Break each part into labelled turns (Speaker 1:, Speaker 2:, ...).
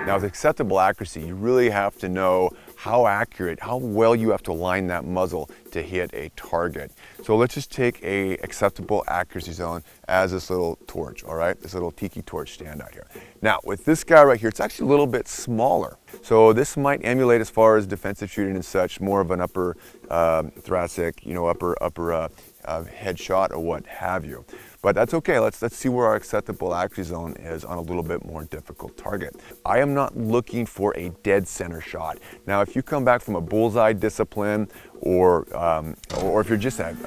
Speaker 1: Now with acceptable accuracy, you really have to know how accurate, how well you have to align that muzzle to hit a target. So let's just take a acceptable accuracy zone as this little torch, all right? This little tiki torch stand out here. Now with this guy right here, it's actually a little bit smaller. So this might emulate, as far as defensive shooting and such, more of an upper thoracic, upper headshot or what have you. But that's okay. Let's see where our acceptable accuracy zone is on a little bit more difficult target. I am not looking for a dead center shot. Now, if you come back from a bullseye discipline, or if you're just an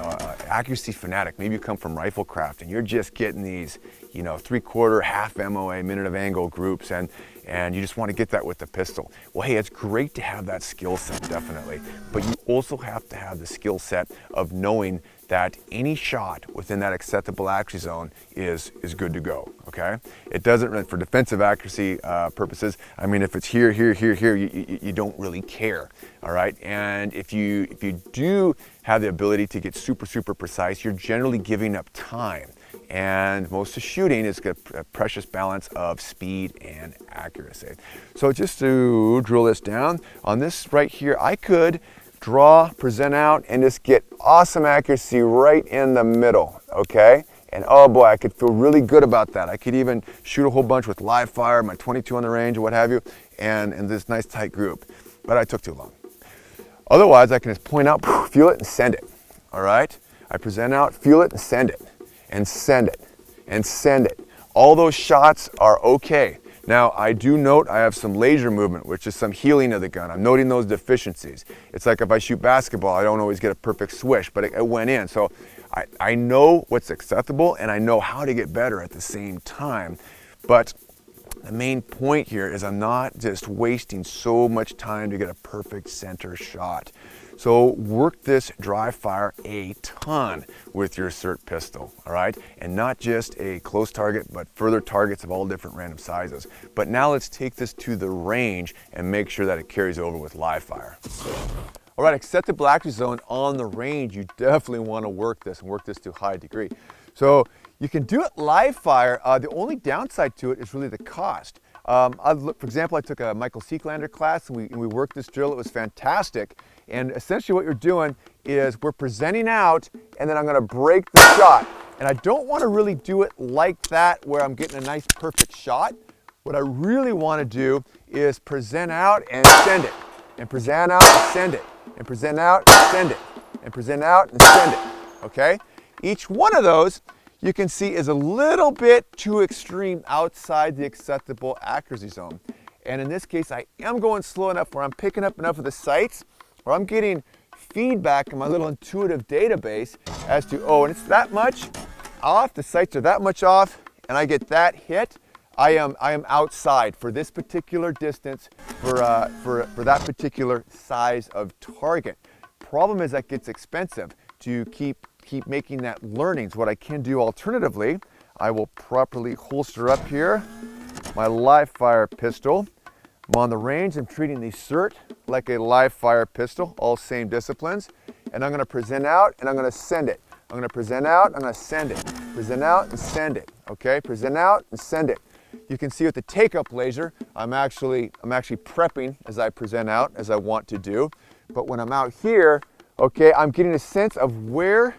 Speaker 1: accuracy fanatic, maybe you come from Riflecraft and you're just getting these, 3/4, half MOA, minute of angle groups, and you just want to get that with the pistol. Well, hey, it's great to have that skill set, definitely. But you also have to have the skill set of knowing that any shot within that acceptable accuracy zone is good to go, okay? It doesn't, for defensive accuracy purposes, I mean, if it's here, you don't really care, all right? And if you do have the ability to get super precise, you're generally giving up time. And most of shooting is a precious balance of speed and accuracy. So just to drill this down, on this right here, I could draw, present out, and just get awesome accuracy right in the middle, okay? And oh boy, I could feel really good about that. I could even shoot a whole bunch with live fire, my 22 on the range or what have you, and this nice tight group. But I took too long. Otherwise, I can just point out, feel it, and send it, all right? I present out, feel it, and send it, and send it, and send it. All those shots are okay. Now, I do note I have some laser movement, which is some healing of the gun. I'm noting those deficiencies. It's like if I shoot basketball, I don't always get a perfect swish, but it went in. So I know what's acceptable, and I know how to get better at the same time. But the main point here is I'm not just wasting so much time to get a perfect center shot. So work this dry fire a ton with your SIRT pistol, all right? And not just a close target, but further targets of all different random sizes. But now let's take this to the range and make sure that it carries over with live fire. All right, acceptable accuracy zone on the range, you definitely want to work this and work this to a high degree. So you can do it live fire. The only downside to it is really the cost. For example, I took a Michael Sieklander class and we worked this drill. It was fantastic. And essentially what you're doing is we're presenting out, and then I'm going to break the shot. And I don't want to really do it like that where I'm getting a nice perfect shot. What I really want to do is present out and send it, and present out and send it, and present out and send it, and present out and send it, okay? Each one of those you can see is a little bit too extreme outside the acceptable accuracy zone. And in this case, I am going slow enough where I'm picking up enough of the sights, where I'm getting feedback in my little intuitive database as to, oh, and it's that much off, the sights are that much off, and I get that hit, I am outside for this particular distance, for that particular size of target. Problem is that gets expensive to keep making that learnings. What I can do alternatively, I will properly holster up here my live fire pistol. I'm on the range, I'm treating the SIRT like a live fire pistol, all same disciplines. And I'm gonna present out and I'm gonna send it. I'm gonna present out, I'm gonna send it. Present out and send it, okay? Present out and send it. You can see with the take-up laser, I'm actually prepping as I present out, as I want to do. But when I'm out here, okay, I'm getting a sense of where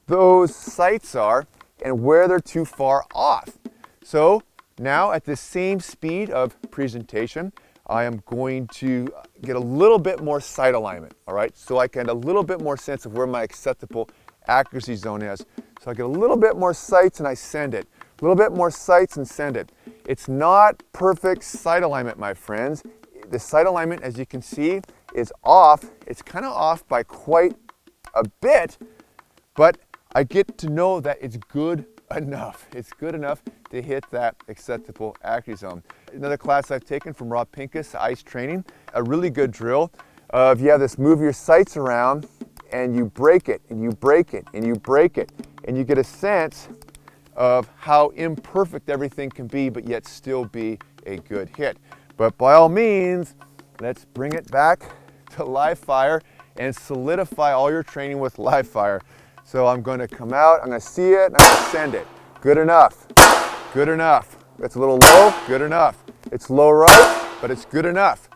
Speaker 1: those sights are and where they're too far off. So now at the same speed of presentation, I am going to get a little bit more sight alignment, all right? So I can get a little bit more sense of where my acceptable accuracy zone is. So I get a little bit more sights and I send it. A little bit more sights and send it. It's not perfect sight alignment, my friends. The sight alignment, as you can see, is off. It's kind of off by quite a bit, but I get to know that it's good enough. It's good enough to hit that acceptable accuracy zone. Another class I've taken from Rob Pincus, ICE training, a really good drill. If you have this, move your sights around and you break it and you break it and you break it, and you get a sense of how imperfect everything can be, but yet still be a good hit. But by all means, let's bring it back to live fire and solidify all your training with live fire. So I'm going to come out, I'm going to see it, and I'm going to send it. Good enough. Good enough. It's a little low. Good enough. It's low right. but it's good enough.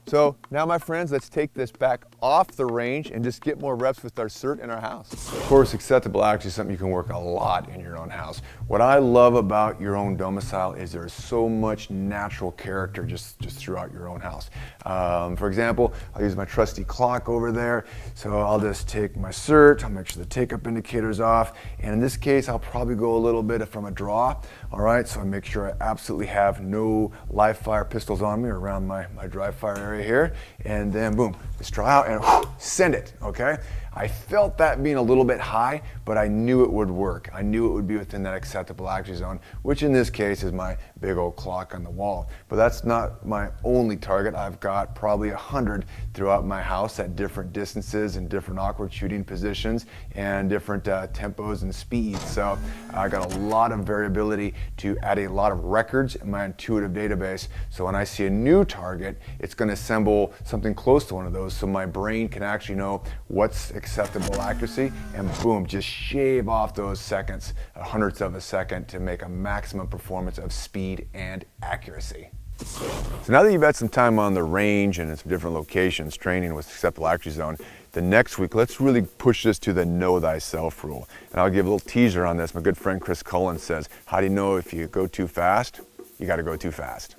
Speaker 1: So now, my friends, let's take this back off the range and just get more reps with our CERT in our house. Of course, acceptable accuracy is something you can work a lot in your own house. What I love about your own domicile is there's so much natural character just throughout your own house. For example, I'll use my trusty clock over there. So I'll just take my CERT, I'll make sure the take-up indicator's off, and in this case, I'll probably go a little bit from a draw. All right, so I make sure I absolutely have no live fire pistols on me or around my dry fire area here, and then boom, just draw out and send it, okay? I felt that being a little bit high, but I knew it would work. I knew it would be within that acceptable accuracy zone, which in this case is my big old clock on the wall. But that's not my only target. I've got probably 100 throughout my house at different distances and different awkward shooting positions and different tempos and speeds. So I got a lot of variability to add a lot of records in my intuitive database. So when I see a new target, it's going to assemble something close to one of those so my brain can actually know what's acceptable accuracy, and boom, just shave off those seconds, hundredths of a second, to make a maximum performance of speed and accuracy. So now that you've had some time on the range and in some different locations training with acceptable accuracy zone, the next week let's really push this to the know thyself rule. And I'll give a little teaser on this. My good friend Chris Cullen says, how do you know if you go too fast? You got to go too fast.